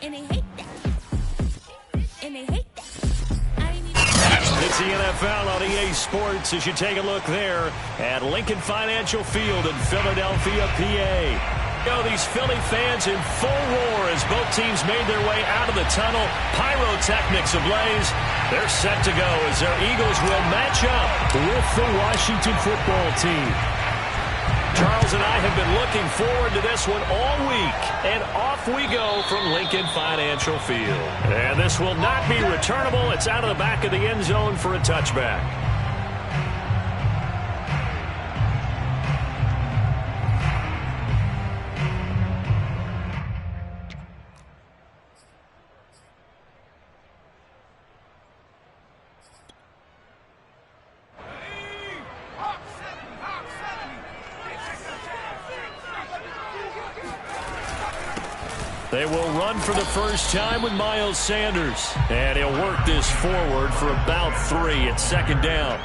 And they hate that. And they hate that. It's the NFL on EA Sports as you take a look there at Lincoln Financial Field in Philadelphia, PA. These Philly fans in full roar as both teams made their way out of the tunnel. Pyrotechnics ablaze. They're set to go as their Eagles will match up with the Washington football team. Charles and I have been looking forward to this one all week. And off we go from Lincoln Financial Field. And this will not be returnable. It's out of the back of the end zone for a touchback. They will run for the first time with Miles Sanders. And he'll work this forward for about 3 at second down.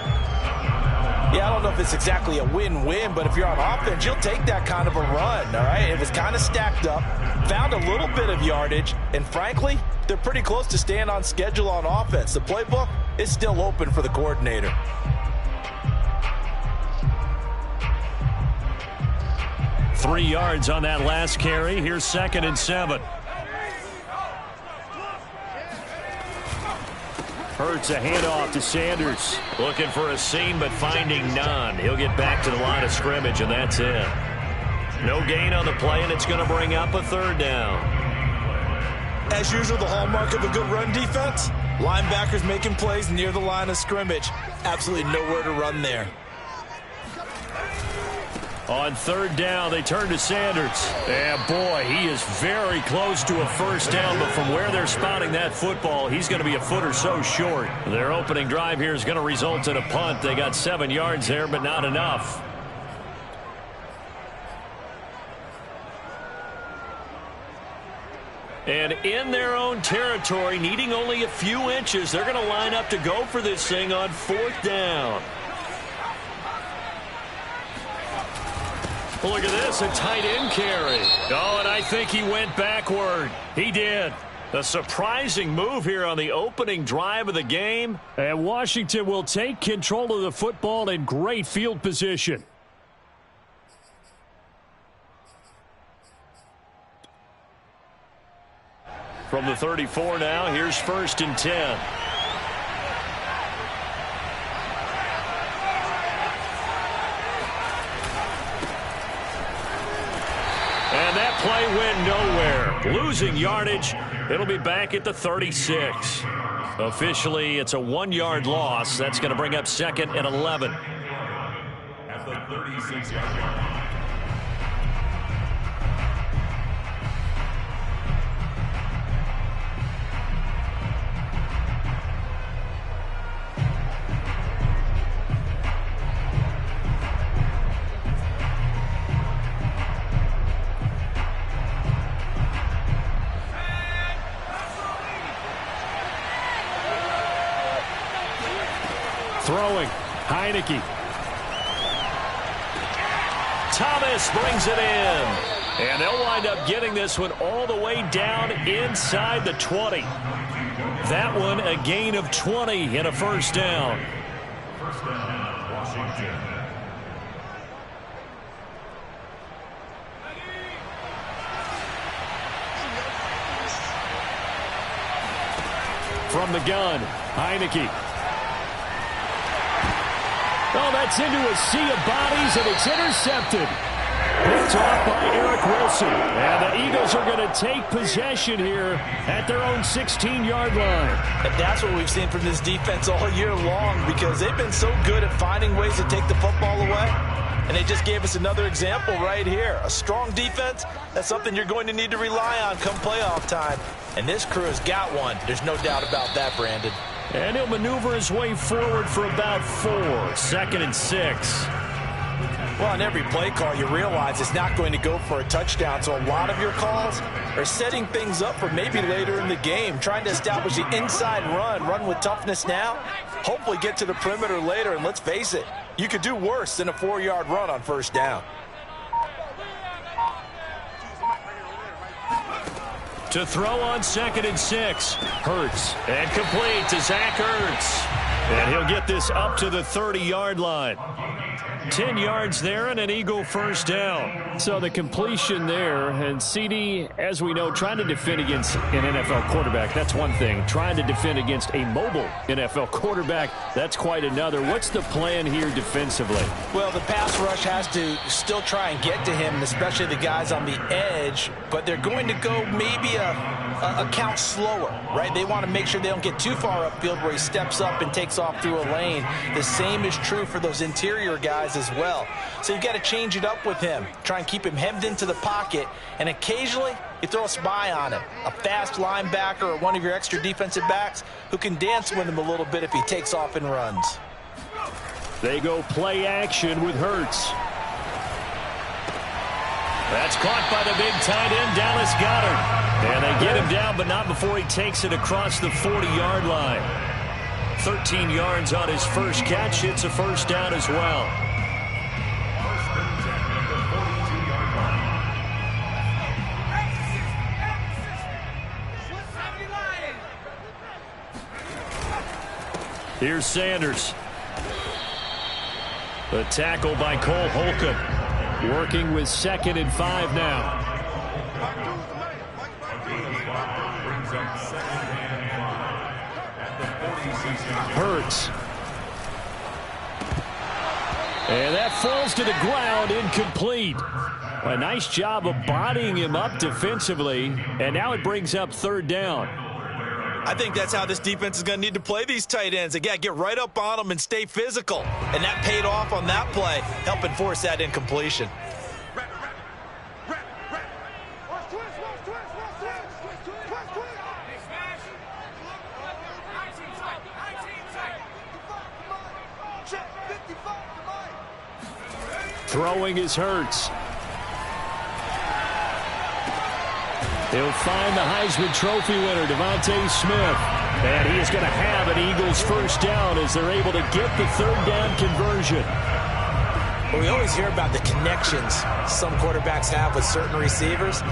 Yeah, I don't know if it's exactly a win-win, but if you're on offense, you'll take that kind of a run, all right? It was kind of stacked up, found a little bit of yardage, and frankly, they're pretty close to staying on schedule on offense. The playbook is still open for the coordinator. Three yards on that last carry. Here's 2nd and 7. Hurts a handoff to Sanders. Looking for a seam, but finding none. He'll get back to the line of scrimmage, and that's it. No gain on the play, and it's going to bring up a 3rd down. As usual, the hallmark of a good run defense, linebackers making plays near the line of scrimmage. Absolutely nowhere to run there. On 3rd down, they turn to Sanders. And boy, he is very close to a first down, but from where they're spotting that football, he's going to be a foot or so short. Their opening drive here is going to result in a punt. They got 7 yards there, but not enough. And in their own territory, needing only a few inches, they're going to line up to go for this thing on 4th down. Well, look at this, a tight end carry. Oh, and I think he went backward. He did. A surprising move here on the opening drive of the game. And Washington will take control of the football in great field position. From the 34 now, here's 1st and 10. And that play went nowhere. Losing yardage. It'll be back at the 36. Officially, it's a 1-yard loss. That's going to bring up 2nd and 11. At the 36-yard line. Throwing, Heineke. Thomas brings it in. And they'll wind up getting this one all the way down inside the 20. That one a gain of 20 and a first down. First down, Washington. From the gun, Heineke. Oh, that's into a sea of bodies, and it's intercepted. Picked off by Eric Wilson. And the Eagles are going to take possession here at their own 16-yard line. And that's what we've seen from this defense all year long, because they've been so good at finding ways to take the football away. And they just gave us another example right here. A strong defense, that's something you're going to need to rely on come playoff time. And this crew has got one. There's no doubt about that, Brandon. And he'll maneuver his way forward for about 4. 2nd and 6. Well, on every play call, you realize it's not going to go for a touchdown. So a lot of your calls are setting things up for maybe later in the game, trying to establish the inside run with toughness now, hopefully get to the perimeter later. And let's face it, you could do worse than a 4-yard run on first down. To throw on 2nd and 6. Hurts. And complete to Zach Ertz. And he'll get this up to the 30-yard line. 10 yards there and an Eagle first down. So the completion there, and CD, as we know, trying to defend against an NFL quarterback, that's one thing. Trying to defend against a mobile NFL quarterback, that's quite another. What's the plan here defensively? Well, the pass rush has to still try and get to him, especially the guys on the edge, but they're going to go maybe a count slower, right? They want to make sure they don't get too far upfield where he steps up and takes off through a lane. The same is true for those interior guys as well. So you've got to change it up with him. Try and keep him hemmed into the pocket, and occasionally you throw a spy on him. A fast linebacker or one of your extra defensive backs who can dance with him a little bit if he takes off and runs. They go play action with Hurts. That's caught by the big tight end, Dallas Goedert. And they get him down, but not before he takes it across the 40-yard line. 13 yards on his first catch. It's a first down as well. Here's Sanders. The tackle by Cole Holcomb. Working with 2nd and 5 now. Hurts. And that falls to the ground, incomplete. A nice job of bodying him up defensively, and now it brings up 3rd down. I think that's how this defense is going to need to play these tight ends. They got to get right up on them and stay physical. And that paid off on that play, helping force that incompletion. Throwing is Hurts. He'll find the Heisman Trophy winner, Devontae Smith. And he is going to have an Eagles first down as they're able to get the 3rd down conversion. Well, we always hear about the connections some quarterbacks have with certain receivers.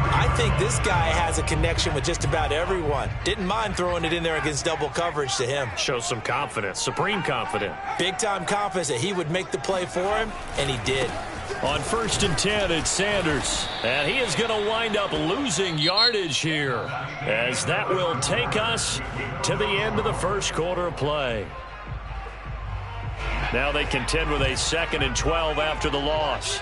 I think this guy has a connection with just about everyone. Didn't mind throwing it in there against double coverage to him. Shows some confidence, supreme confidence. Big-time confidence that he would make the play for him, and he did. On 1st and 10, it's Sanders. And he is going to wind up losing yardage here, as that will take us to the end of the first quarter of play. Now they contend with a 2nd and 12 after the loss.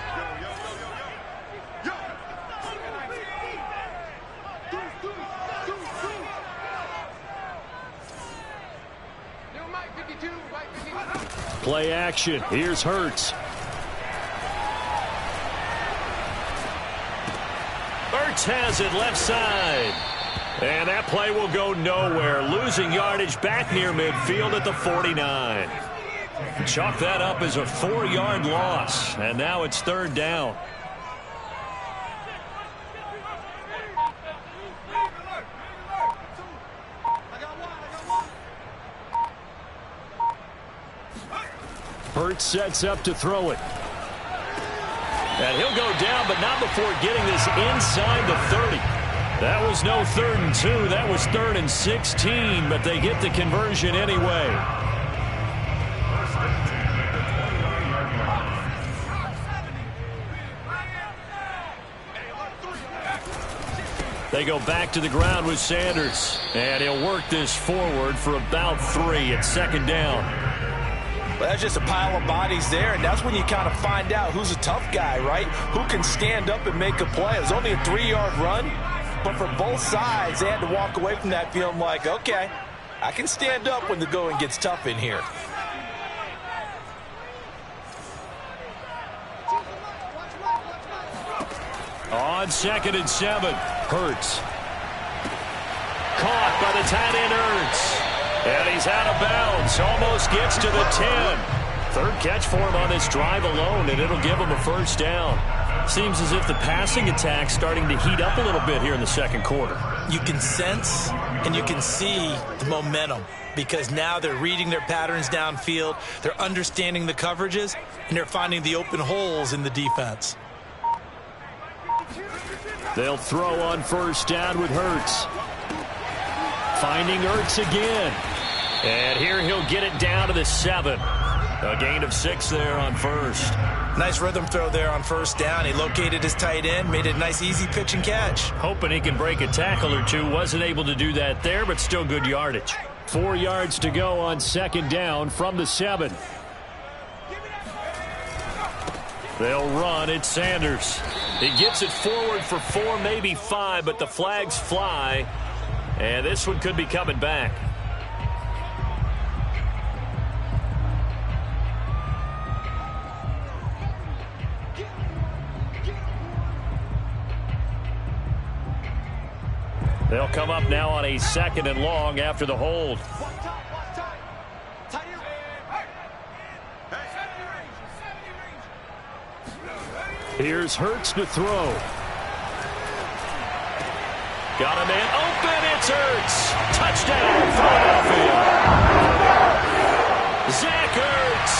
Play action. Here's Hurts. Hurts has it left side. And that play will go nowhere. Losing yardage back near midfield at the 49. Chalk that up as a 4-yard loss. And now it's 3rd down. Hurts sets up to throw it. And he'll go down, but not before getting this inside the 30. That was no 3rd and 2. That was 3rd and 16, but they get the conversion anyway. They go back to the ground with Sanders. And he'll work this forward for about 3 at 2nd down. Well, that's just a pile of bodies there, and that's when you kind of find out who's a tough guy, right? Who can stand up and make a play. It was only a 3-yard run, but for both sides, they had to walk away from that feeling like, okay, I can stand up when the going gets tough in here. On 2nd and 7, Hurts. Caught by the tight end, Ertz. And he's out of bounds. Almost gets to the 10. 3rd catch for him on this drive alone, and it'll give him a first down. Seems as if the passing attack's starting to heat up a little bit here in the 2nd quarter. You can sense and you can see the momentum because now they're reading their patterns downfield, they're understanding the coverages, and they're finding the open holes in the defense. They'll throw on first down with Hurts. Finding Hurts again. And here he'll get it down to the 7. A gain of 6 there on first. Nice rhythm throw there on first down. He located his tight end, made it a nice easy pitch and catch. Hoping he can break a tackle or two. Wasn't able to do that there, but still good yardage. 4 yards to go on second down from the 7. They'll run. It's Sanders. He gets it forward for 4, maybe 5, but the flags fly. And this one could be coming back. They'll come up now on a 2nd and long after the hold. Here's Hurts to throw. Got a man open. It's Hurts. Touchdown, Philadelphia. Zach Ertz,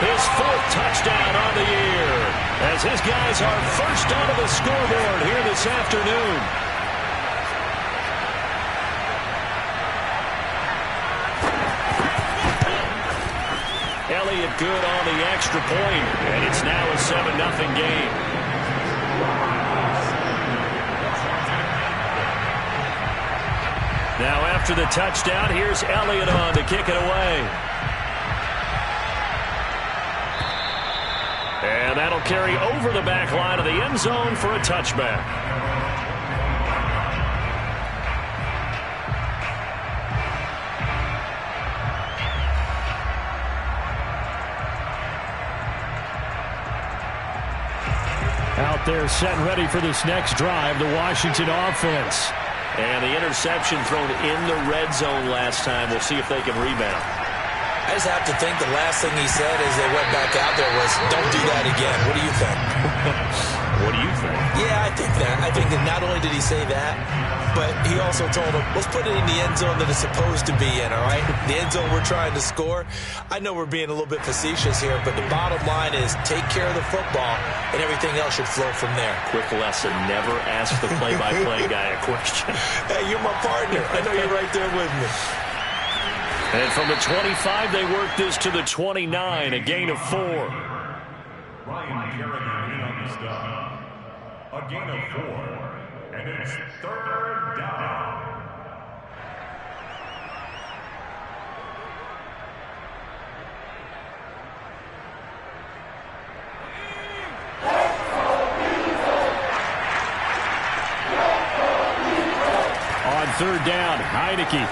his 4th touchdown on the year, as his guys are first onto the scoreboard here this afternoon. Elliott good on the extra point, and it's now a 7-0 game. Now after the touchdown, here's Elliott on to kick it away. And that'll carry over the back line of the end zone for a touchback. Out there set and ready for this next drive, the Washington offense. And the interception thrown in the red zone last time. We'll see if they can rebound. I just have to think the last thing he said as they went back out there was, don't do that again. What do you think? What do you think? Yeah, I think that. I think that not only did he say that, but he also told him, let's put it in the end zone that it's supposed to be in, all right? The end zone we're trying to score. I know we're being a little bit facetious here, but the bottom line is take care of the football, and everything else should flow from there. Quick lesson, never ask the play-by-play guy a question. Hey, you're my partner. I know you're right there with me. And from the 25, they work this to the 29, a gain of 4. Ryan Kerrigan in on the stop. A gain of 4, and it's 3rd down. On 3rd down, Heineke.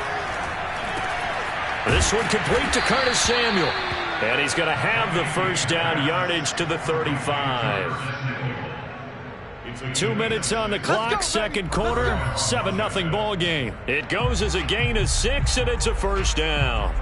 This one complete to Curtis Samuel. And he's going to have the first down yardage to the 35. 2 minutes on the clock, second quarter, 7-0 ball game. It goes as a gain of 6, and it's a first down.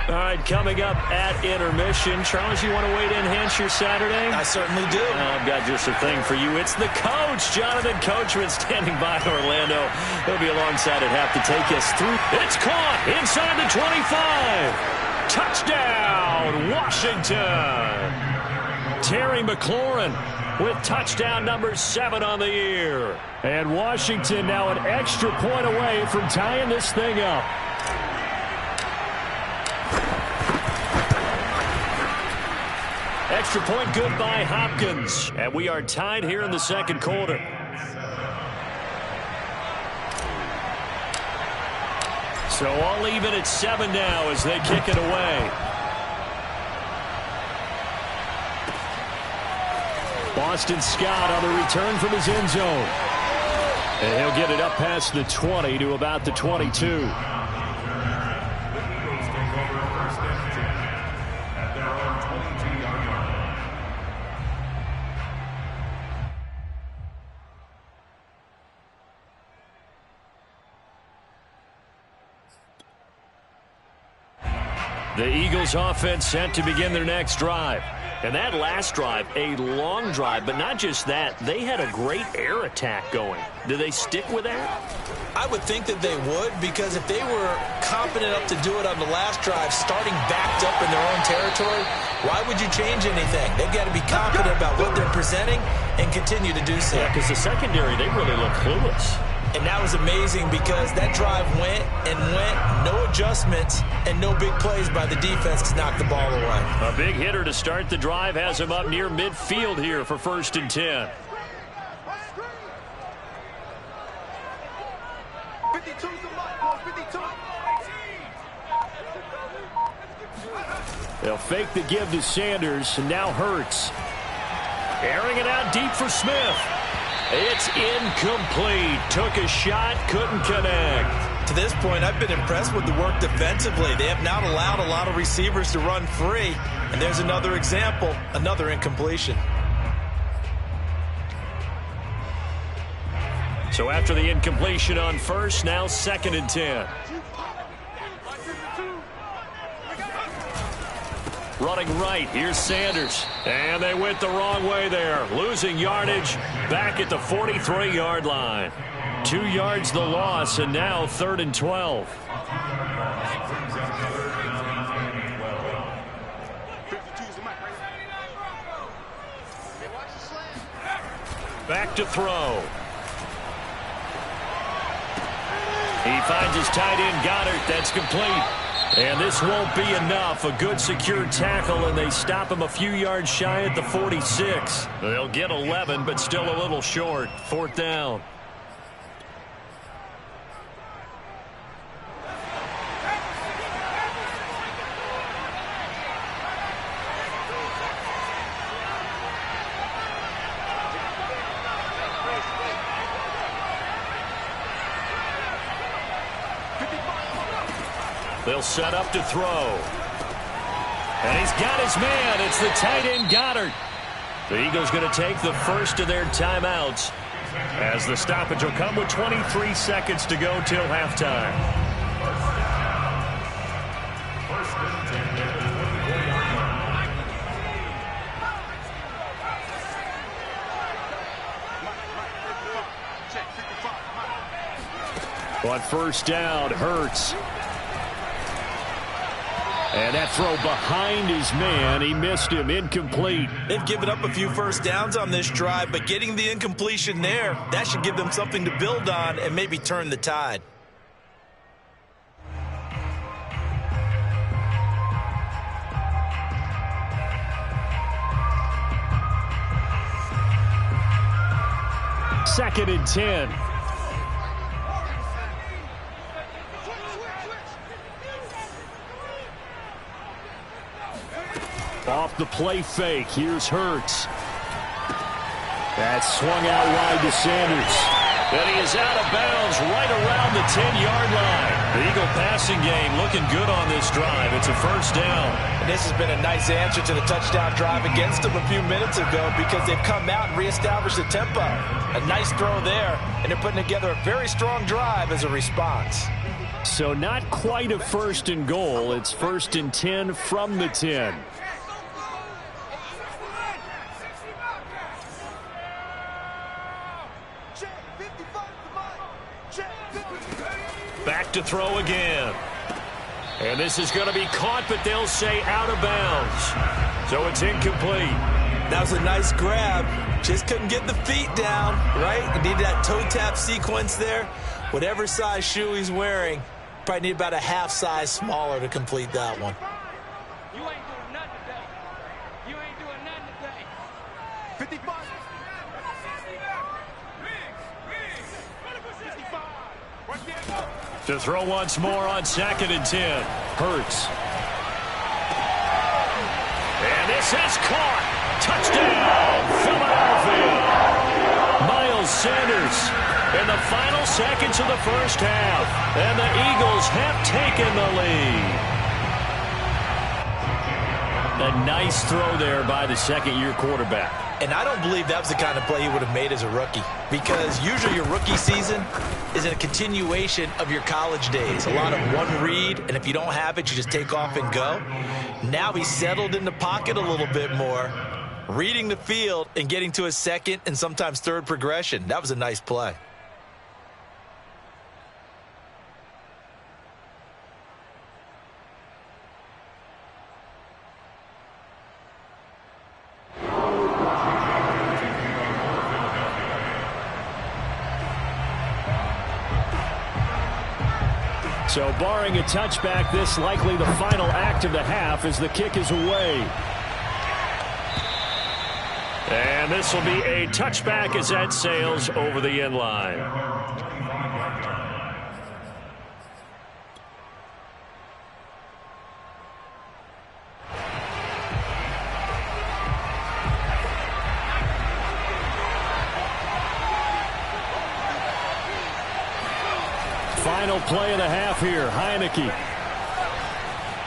All right, coming up at intermission. Charles, you want to wait in Hampshire Saturday? I certainly do. I've got just a thing for you. It's the coach, Jonathan Coachman, standing by Orlando. He'll be alongside at half to take us through. It's caught inside the 25. Touchdown, Washington. Terry McLaurin with touchdown number 7 on the year. And Washington now an extra point away from tying this thing up. Extra point good by Hopkins. And we are tied here in the second quarter. So all even at 7 now as they kick it away. Boston Scott on the return from his end zone. And he'll get it up past the 20 to about the 22. The Eagles offense set to begin their next drive. And that last drive, a long drive, but not just that. They had a great air attack going. Do they stick with that? I would think that they would, because if they were confident enough to do it on the last drive, starting backed up in their own territory, why would you change anything? They've got to be confident about what they're presenting and continue to do so. Yeah, because the secondary, they really look clueless. And that was amazing because that drive went and went, no adjustments, and no big plays by the defense to knock the ball away. A big hitter to start the drive has him up near midfield here for 1st and 10. 52's the mark, boys, 52. They'll fake the give to Sanders, and now Hurts. Airing it out deep for Smith. It's incomplete. Took a shot, couldn't connect. To this point, I've been impressed with the work defensively. They have not allowed a lot of receivers to run free. And there's another example, another incompletion. So after the incompletion on first, now 2nd and 10. Running right, here's Sanders. And they went the wrong way there. Losing yardage back at the 43-yard line. 2 yards the loss, and now 3rd and 12. Back to throw. He finds his tight end, Goddard. That's complete. And this won't be enough. A good secure tackle, and they stop him a few yards shy at the 46. They'll get 11, but still a little short. 4th down. They'll set up to throw. And he's got his man. It's the tight end, Goddard. The Eagles going to take the first of their timeouts, as the stoppage will come with 23 seconds to go till halftime. On 1st down, Hurts. And that throw behind his man. He missed him. Incomplete. They've given up a few first downs on this drive, but getting the incompletion there, that should give them something to build on and maybe turn the tide. Second and 10. Off the play fake. Here's Hurts. That's swung out wide to Sanders. And he is out of bounds right around the 10-yard line. The Eagle passing game looking good on this drive. It's a 1st down. And this has been a nice answer to the touchdown drive against them a few minutes ago, because they've come out and reestablished the tempo. A nice throw there, and they're putting together a very strong drive as a response. So not quite a 1st and goal. It's 1st and 10 from the 10. Back to throw again. And this is going to be caught, but they'll say out of bounds. So it's incomplete. That was a nice grab. Just couldn't get the feet down, right? You need that toe tap sequence there. Whatever size shoe he's wearing, probably need about a half size smaller to complete that one. You ain't doing nothing today. You ain't doing nothing today. 55. To throw once more on 2nd and 10. Hurts. And this is caught. Touchdown, Philadelphia. Miles Sanders in the final seconds of the 1st half. And the Eagles have taken the lead. A nice throw there by the second-year quarterback. And I don't believe that was the kind of play he would have made as a rookie, because usually your rookie season is a continuation of your college days. A lot of one read, and if you don't have it, you just take off and go. Now he's settled in the pocket a little bit more, reading the field and getting to his second and sometimes third progression. That was a nice play. So barring a touchback, this likely the final act of the half as the kick is away. And this will be a touchback as that sails over the end line. Final play of the half here. Heineke.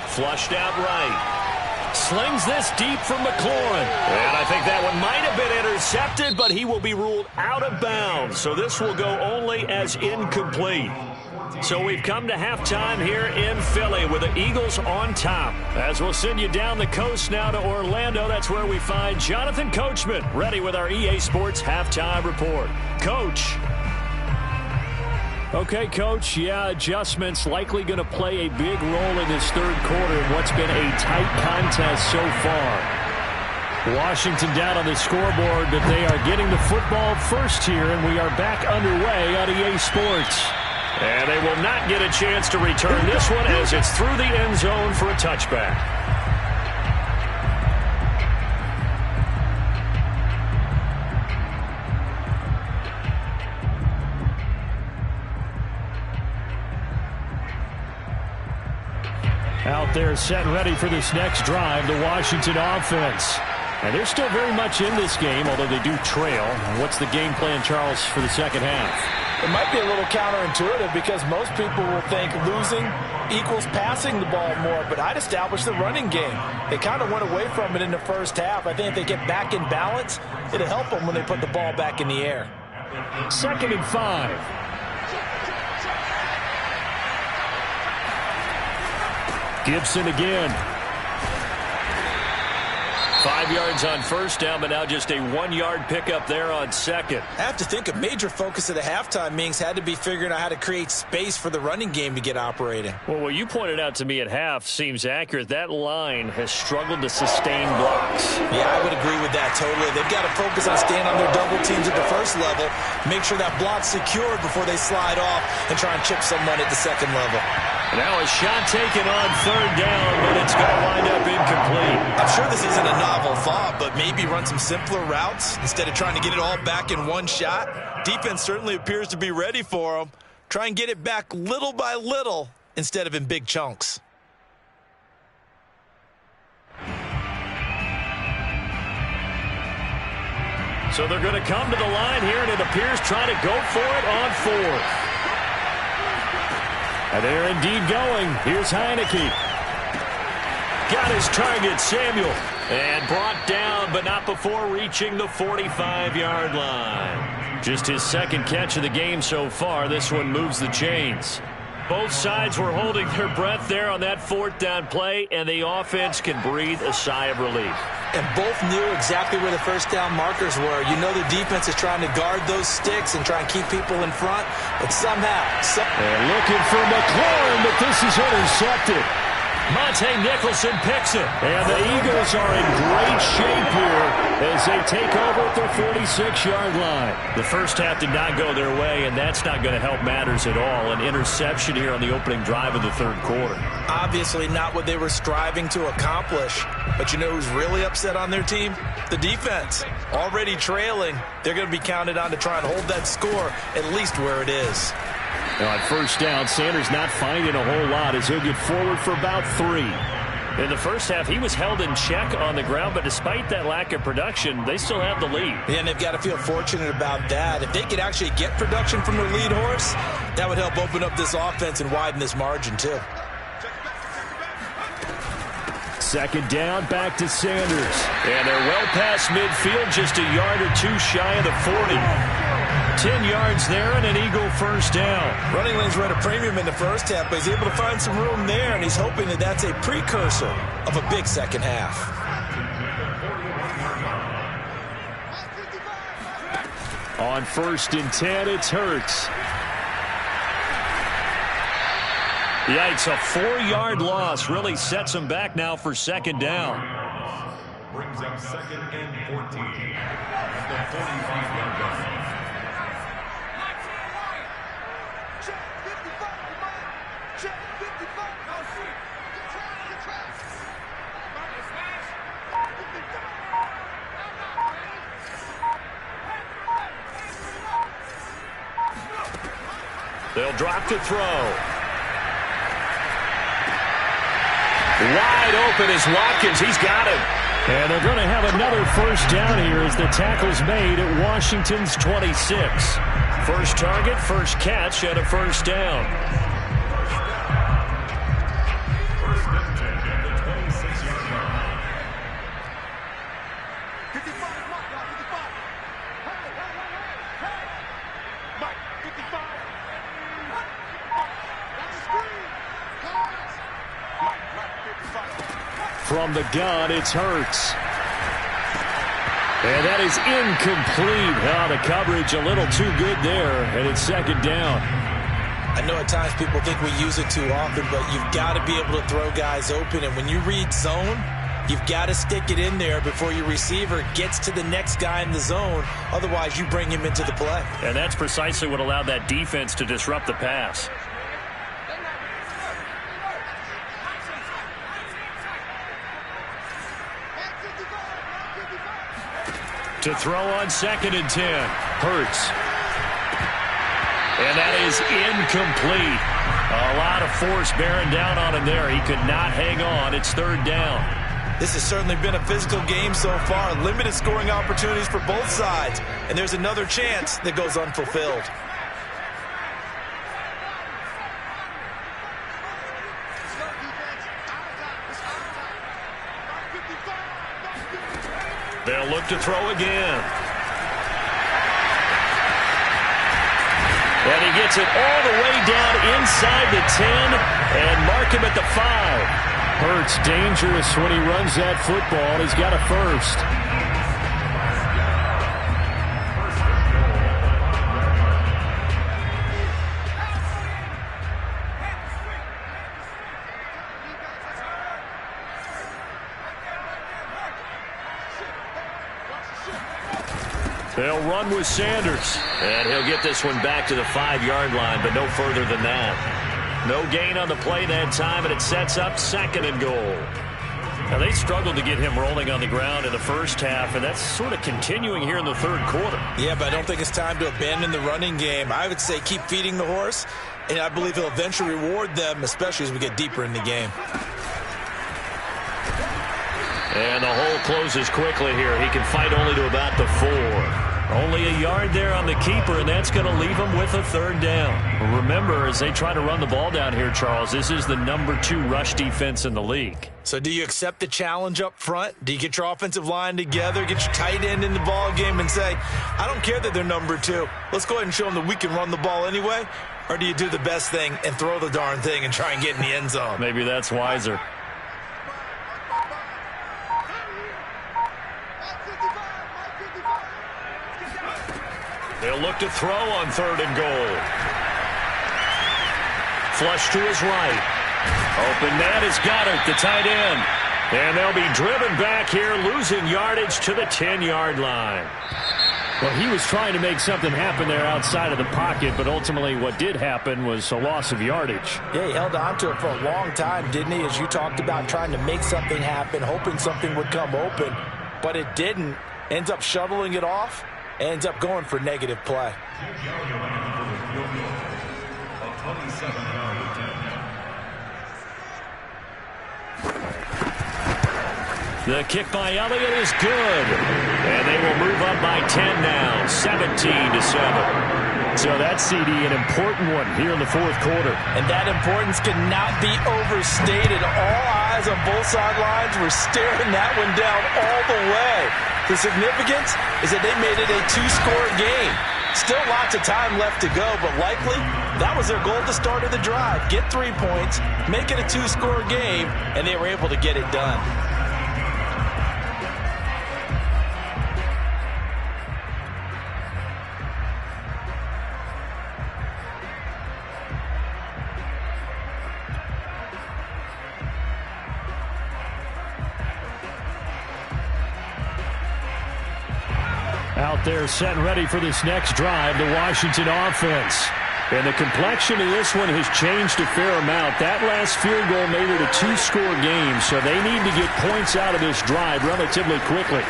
Flushed out right. Slings this deep from McLaurin. And I think that one might have been intercepted, but he will be ruled out of bounds. So this will go only as incomplete. So we've come to halftime here in Philly with the Eagles on top. As we'll send you down the coast now to Orlando, that's where we find Jonathan Coachman ready with our EA Sports halftime report. Coach. Okay, Coach, yeah, adjustments likely going to play a big role in this third quarter in what's been a tight contest so far. Washington down on the scoreboard, but they are getting the football first here, and we are back underway on EA Sports. And they will not get a chance to return this one as it's through the end zone for a touchback. Out there set and ready for this next drive, the Washington offense. And they're still very much in this game, although they do trail. What's the game plan, Charles, for the second half? It might be a little counterintuitive because most people will think losing equals passing the ball more, but I'd establish the running game. They kind of went away from it in the first half. I think if they get back in balance, it'll help them when they put the ball back in the air. 2nd and 5. Gibson again. 5 yards on first down, but now just a 1-yard pickup there on second. I have to think a major focus of the halftime means had to be figuring out how to create space for the running game to get operating. Well, what you pointed out to me at half seems accurate. That line has struggled to sustain blocks. Yeah, I would agree with that totally. They've got to focus on staying on their double teams at the first level, make sure that block's secured before they slide off and try and chip someone at the second level. Now a shot taken on third down, but it's going to wind up incomplete. I'm sure this isn't a novel thought, but maybe run some simpler routes instead of trying to get it all back in one shot. Defense certainly appears to be ready for them. Try and get it back little by little instead of in big chunks. So they're going to come to the line here, and it appears trying to go for it on fourth. And they're indeed going. Here's Heineke. Got his target, Samuel. And brought down, but not before reaching the 45-yard line. Just his second catch of the game so far. This one moves the chains. Both sides were holding their breath there on that 4th down play, and the offense can breathe a sigh of relief. And both knew exactly where the first down markers were. You know the defense is trying to guard those sticks and try and keep people in front, but somehow... They're looking for McLaurin, but this is intercepted. Monte Nicholson picks it. And the Eagles are in great shape here as they take over at their 46-yard line. The first half did not go their way, and that's not going to help matters at all. An interception here on the opening drive of the third quarter. Obviously not what they were striving to accomplish. But you know who's really upset on their team? The defense. Already trailing, they're going to be counted on to try and hold that score at least where it is. Now on first down, Sanders not finding a whole lot as he'll get forward for about 3. In the first half, he was held in check on the ground, but despite that lack of production, they still have the lead. Yeah, and they've got to feel fortunate about that. If they could actually get production from their lead horse, that would help open up this offense and widen this margin too. Second down, back to Sanders. And they're well past midfield, just a yard or two shy of the 40. 10 yards there and an Eagle first down. Running lanes were at a premium in the first half, but he's able to find some room there, and he's hoping that that's a precursor of a big second half. On 1st and 10, it's Hurts. Yikes, a 4-yard loss really sets him back now for second down. Brings up 2nd and 14 at the 45-yard line. They'll drop to throw. Wide open is Watkins. He's got him. And they're going to have another first down here as the tackle's made at Washington's 26. First target, first catch, and a first down. First and 10 at the 26-yard line. 55, Mike, 55. That's a screen. Mike, 55. From the gun, it's Hurts. And that is incomplete. Oh, the coverage a little too good there, and it's second down. I know at times people think we use it too often, but you've got to be able to throw guys open. And when you read zone, you've got to stick it in there before your receiver gets to the next guy in the zone. Otherwise, you bring him into the play. And that's precisely what allowed that defense to disrupt the pass. To throw on 2nd and 10. Hurts. And that is incomplete. A lot of force bearing down on him there. He could not hang on. It's 3rd down. This has certainly been a physical game so far. Limited scoring opportunities for both sides. And there's another chance that goes unfulfilled. They'll look to throw again. And he gets it all the way down inside the 10 and mark him at the 5. Hurts dangerous when he runs that football. He's got a first. They'll run with Sanders. And he'll get this one back to the 5-yard line, but no further than that. No gain on the play that time, and it sets up 2nd and goal. Now, they struggled to get him rolling on the ground in the first half, and that's sort of continuing here in the 3rd quarter. Yeah, but I don't think it's time to abandon the running game. I would say keep feeding the horse, and I believe he'll eventually reward them, especially as we get deeper in the game. And the hole closes quickly here. He can fight only to about the 4. Only a yard there on the keeper, and that's going to leave him with a 3rd down. Remember, as they try to run the ball down here, Charles, this is the number 2 rush defense in the league. So do you accept the challenge up front? Do you get your offensive line together, get your tight end in the ball game and say, I don't care that they're number 2. Let's go ahead and show them that we can run the ball anyway? Or do you do the best thing and throw the darn thing and try and get in the end zone? Maybe that's wiser. They'll look to throw on 3rd and goal. Flush to his right. Open man is Goddard, the tight end. And they'll be driven back here, losing yardage to the 10-yard line. Well, he was trying to make something happen there outside of the pocket, but ultimately what did happen was a loss of yardage. Yeah, he held on to it for a long time, didn't he? As you talked about, trying to make something happen, hoping something would come open, but it didn't. Ends up shoveling it off. Ends up going for negative play. The kick by Elliott is good. And they will move up by 10 now, 17-7. So that CD, an important one here in the fourth quarter. And that importance cannot be overstated. All eyes on both sidelines were staring that one down all the way. The significance is that they made it a two-score game. Still lots of time left to go, but likely that was their goal at the start of the drive. Get 3 points, make it a two-score game, and they were able to get it done. Out there set and ready for this next drive, the Washington offense. And the complexion of this one has changed a fair amount. That last field goal made it a two-score game, so they need to get points out of this drive relatively quickly.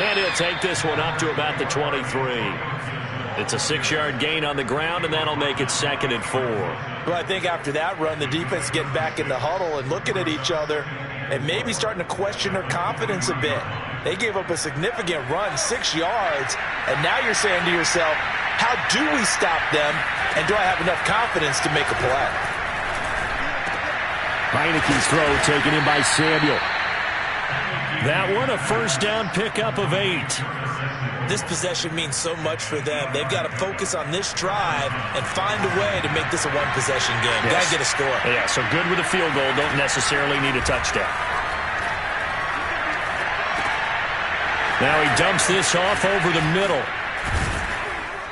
And he'll take this one up to about the 23. It's a 6-yard gain on the ground, and that'll make it 2nd and 4. Well, I think after that run, the defense getting back in the huddle and looking at each other and maybe starting to question their confidence a bit. They gave up a significant run, 6 yards, and now you're saying to yourself, how do we stop them, and do I have enough confidence to make a play? Heineke's throw taken in by Samuel. That one, a first down pickup of 8. This possession means so much for them. They've got to focus on this drive and find a way to make this a one-possession game. Yes. Got to get a score. Yeah, so good with a field goal. Don't necessarily need a touchdown. Now he dumps this off over the middle.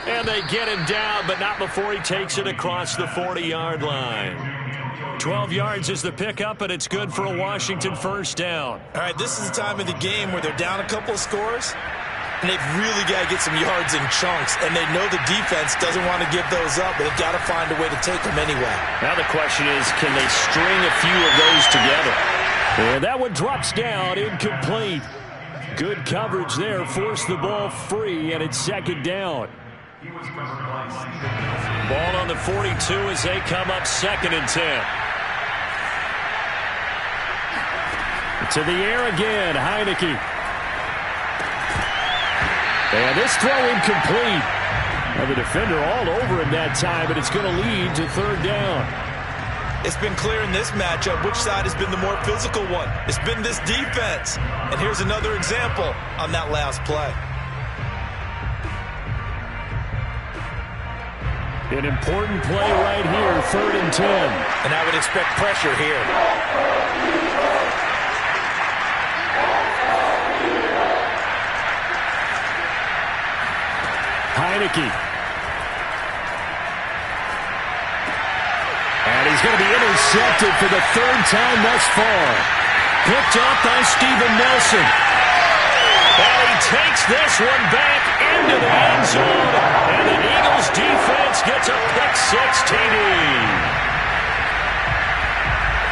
And they get him down, but not before he takes it across the 40-yard line. 12 yards is the pickup, and it's good for a Washington first down. All right, this is the time of the game where they're down a couple of scores, and they've really got to get some yards in chunks, and they know the defense doesn't want to give those up, but they've got to find a way to take them anyway. Now the question is, can they string a few of those together? And that one drops down, incomplete. Good coverage there, forced the ball free, and it's 2nd down. Ball on the 42 as they come up 2nd and 10. To the air again, Heineke. And this throw incomplete. And the defender all over him that time, but it's going to lead to 3rd down. It's been clear in this matchup which side has been the more physical one. It's been this defense. And here's another example on that last play. An important play right here, 3rd and 10. And I would expect pressure here. Heineke. And he's going to be intercepted for the 3rd time thus far. Picked up by Steven Nelson. And he takes this one back into the end zone. And the Eagles defense gets a pick-6 TD.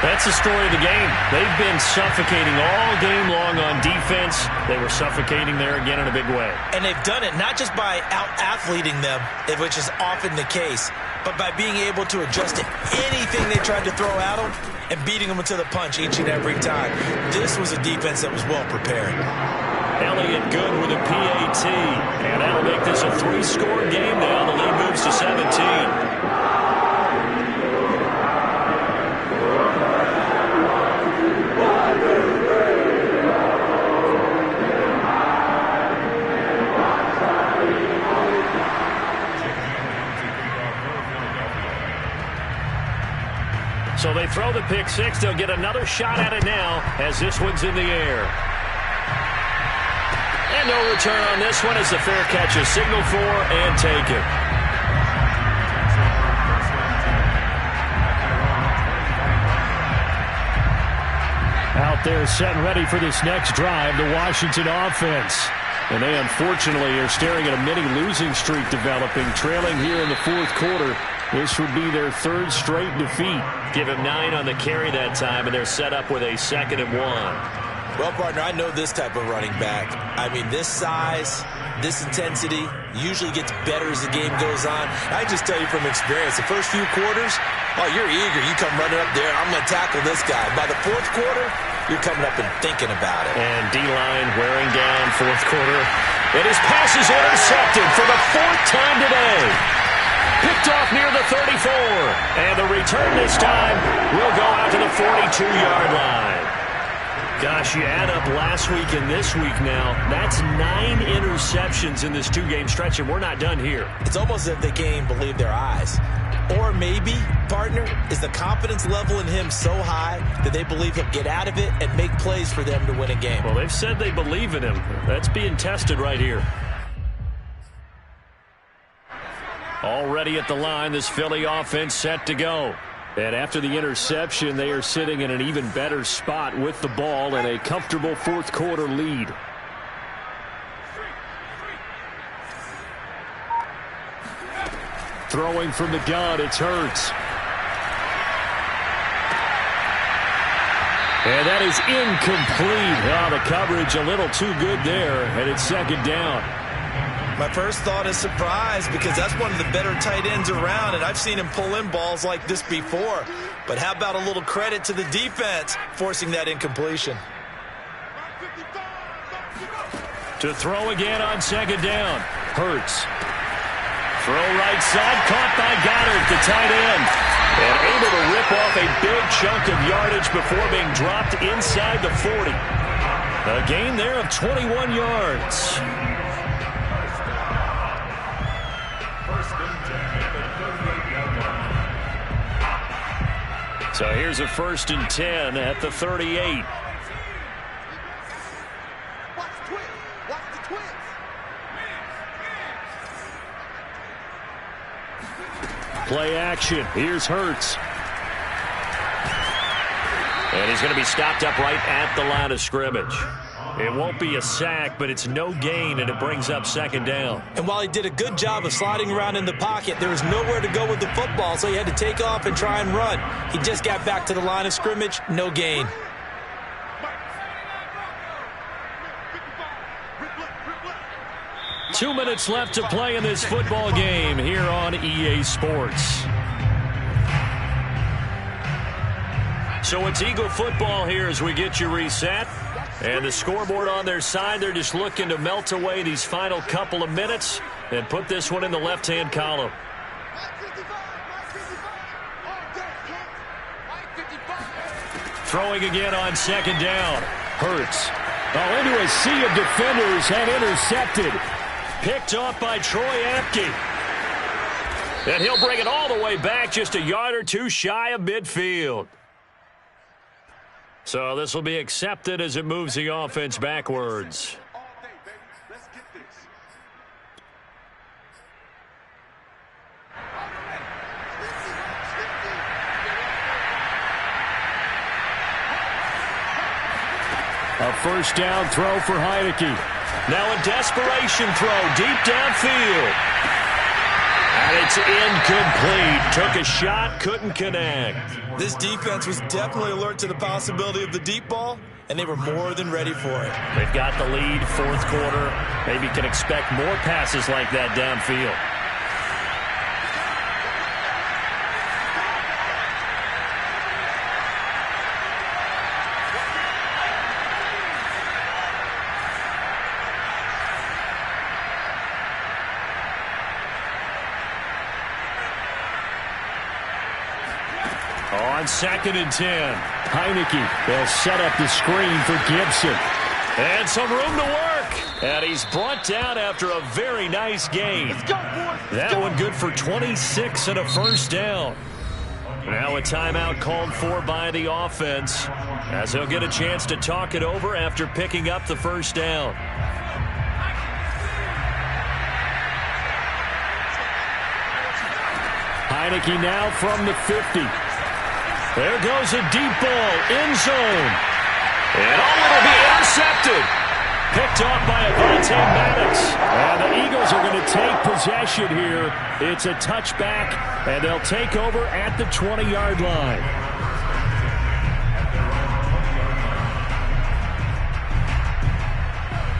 That's the story of the game. They've been suffocating all game long on defense. They were suffocating there again in a big way. And they've done it not just by out-athleting them, which is often the case, but by being able to adjust to anything they tried to throw at them and beating them to the punch each and every time. This was a defense that was well prepared. Elliott good with a PAT. And that'll make this a 3-score game now. The lead moves to 17. So they throw the pick-6. They'll get another shot at it now as this one's in the air. And no return on this one as the fair catch is signaled for and taken. Out there set and ready for this next drive, the Washington offense. And they unfortunately are staring at a mini losing streak developing, trailing here in the 4th quarter. This would be their 3rd straight defeat. Give him 9 on the carry that time, and they're set up with a 2nd and 1. Well, partner, I know this type of running back. I mean, this size, this intensity usually gets better as the game goes on. I just tell you from experience, the first few quarters, oh, you're eager. You come running up there, I'm going to tackle this guy. By the 4th quarter, you're coming up and thinking about it. And D-line wearing down 4th quarter. And his pass is intercepted for the 4th time today. Picked off near the 34. And the return this time will go out to the 42-yard line. Gosh, you add up last week and this week now, that's 9 interceptions in this 2-game stretch, and we're not done here. It's almost as if they can't even believe their eyes. Or maybe, partner, is the confidence level in him so high that they believe he'll get out of it and make plays for them to win a game. Well, they've said they believe in him. That's being tested right here. Already at the line, this Philly offense set to go. And after the interception, they are sitting in an even better spot with the ball and a comfortable 4th quarter lead. Throwing from the gun, it's Hurts. And that is incomplete. Oh, the coverage a little too good there, and it's 2nd down. My first thought is surprise because that's one of the better tight ends around, and I've seen him pull in balls like this before. But how about a little credit to the defense forcing that incompletion? To throw again on 2nd down. Hurts. Throw right side, caught by Goddard, the tight end. And able to rip off a big chunk of yardage before being dropped inside the 40. A gain there of 21 yards. So here's a 1st and 10 at the 38. Play action. Here's Hurts. And he's going to be stopped up right at the line of scrimmage. It won't be a sack, but it's no gain, and it brings up 2nd down. And while he did a good job of sliding around in the pocket, there was nowhere to go with the football, so he had to take off and try and run. He just got back to the line of scrimmage, no gain. Two minutes left to play in this football game here on EA Sports. So it's Eagle football here as we get you reset. And the scoreboard on their side, they're just looking to melt away these final couple of minutes and put this one in the left-hand column. Throwing again on 2nd down. Hurts. Oh, into a sea of defenders and intercepted. Picked off by Troy Apke. And he'll bring it all the way back just a yard or two shy of midfield. So this will be accepted as it moves the offense backwards. A 1st down throw for Heineke. Now a desperation throw deep downfield. And it's incomplete. Took a shot, couldn't connect. This defense was definitely alert to the possibility of the deep ball, and they were more than ready for it. They've got the lead, 4th quarter. Maybe can expect more passes like that downfield. On 2nd and 10, Heineke will set up the screen for Gibson. And some room to work. And he's brought down after a very nice gain. That one good for 26 and a 1st down. Now a timeout called for by the offense, as he'll get a chance to talk it over after picking up the 1st down. Heineke now from the 50. There goes a deep ball, end zone. And will be intercepted. Picked off by Avonte Maddox. And the Eagles are going to take possession here. It's a touchback, and they'll take over at the 20-yard line.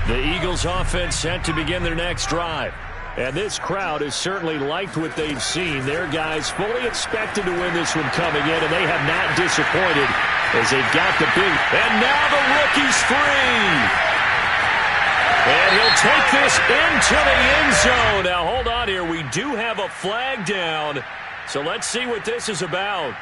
The Eagles offense set to begin their next drive. And this crowd has certainly liked what they've seen. Their guys fully expected to win this one coming in, and they have not disappointed as they've got the big. And now the rookie's free. And he'll take this into the end zone. Now, hold on here. We do have a flag down. So let's see what this is about.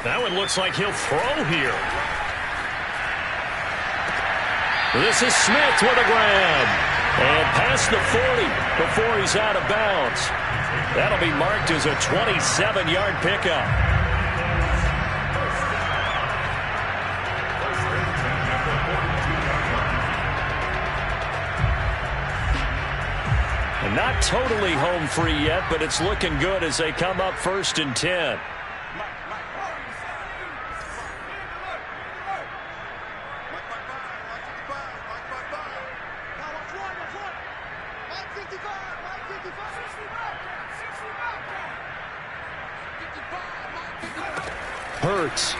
Now it looks like he'll throw here. This is Smith with a grab. And past the 40 before he's out of bounds. That'll be marked as a 27-yard pickup. And not totally home free yet, but it's looking good as they come up 1st and 10. Hurts.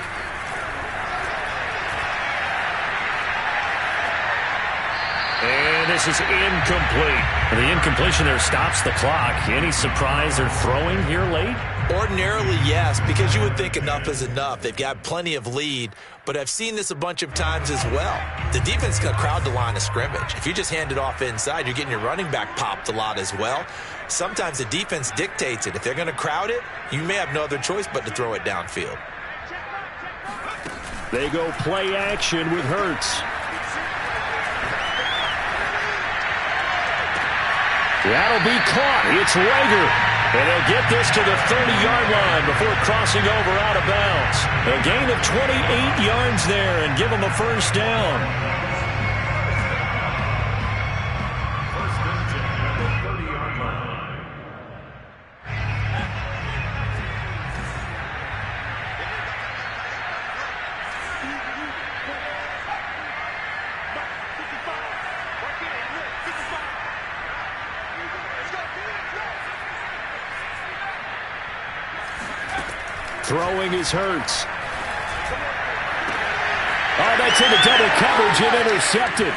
And this is incomplete. The incompletion there stops the clock. Any surprise they're throwing here late? Ordinarily, yes, because you would think enough is enough. They've got plenty of lead, but I've seen this a bunch of times as well. The defense is going to crowd the line of scrimmage. If you just hand it off inside, you're getting your running back popped a lot as well. Sometimes the defense dictates it. If they're going to crowd it, you may have no other choice but to throw it downfield. They go play action with Hurts. That'll be caught. It's Rager. And he'll get this to the 30-yard line before crossing over out of bounds. A gain of 28 yards there and give him a first down. First and 10 at the 30-yard line. Throwing is Hurts. Oh, that's into double coverage and intercepted.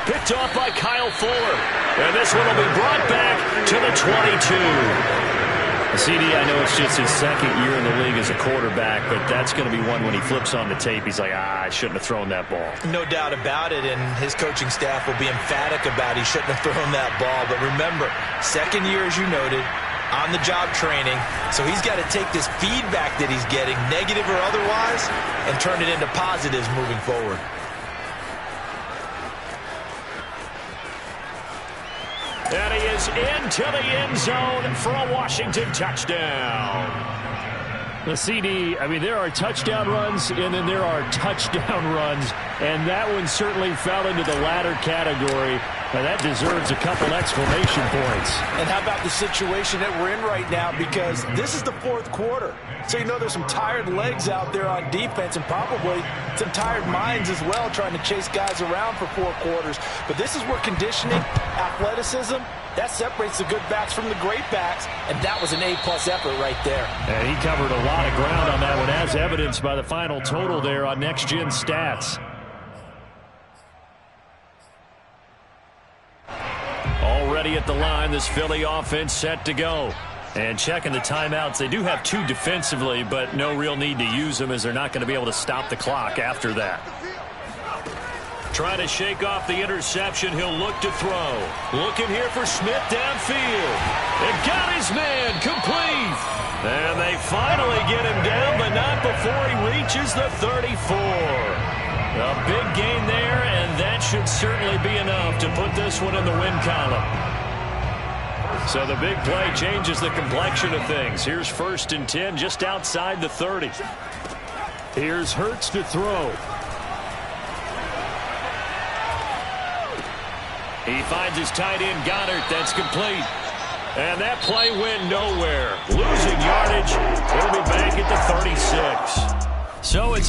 Picked off by Kyle Fuller. And this one will be brought back to the 22. CD, I know it's just his second year in the league as a quarterback, but that's going to be one when he flips on the tape. He's like, I shouldn't have thrown that ball. No doubt about it, and his coaching staff will be emphatic about he shouldn't have thrown that ball. But remember, second year, as you noted, on-the-job training, so he's got to take this feedback that he's getting, negative or otherwise, and turn it into positives moving forward. And he is into the end zone for a Washington touchdown. The CD, I mean, there are touchdown runs, and then there are touchdown runs, and that one certainly fell into the latter category. And that deserves a couple exclamation points. And how about the situation that we're in right now? Because this is the fourth quarter. So you know there's some tired legs out there on defense and probably some tired minds as well trying to chase guys around for 4 quarters. But this is where conditioning, athleticism, that separates the good backs from the great backs. And that was an A-plus effort right there. And he covered a lot of ground on that one, as evidenced by the final total there on Next Gen Stats. Already at the line, this Philly offense set to go. And checking the timeouts, they do have 2 defensively, but no real need to use them as they're not going to be able to stop the clock after that. Trying to shake off the interception, he'll look to throw. Looking here for Smith downfield. And got his man complete. And they finally get him down, but not before he reaches the 34. A big gain there, and that should certainly be enough to put this one in the win column. So the big play changes the complexion of things. Here's 1st and 10 just outside the 30. Here's Hurts to throw. He finds his tight end, Goddard. That's complete. And that play went nowhere. Losing yardage. It'll be back at the 36. So it's a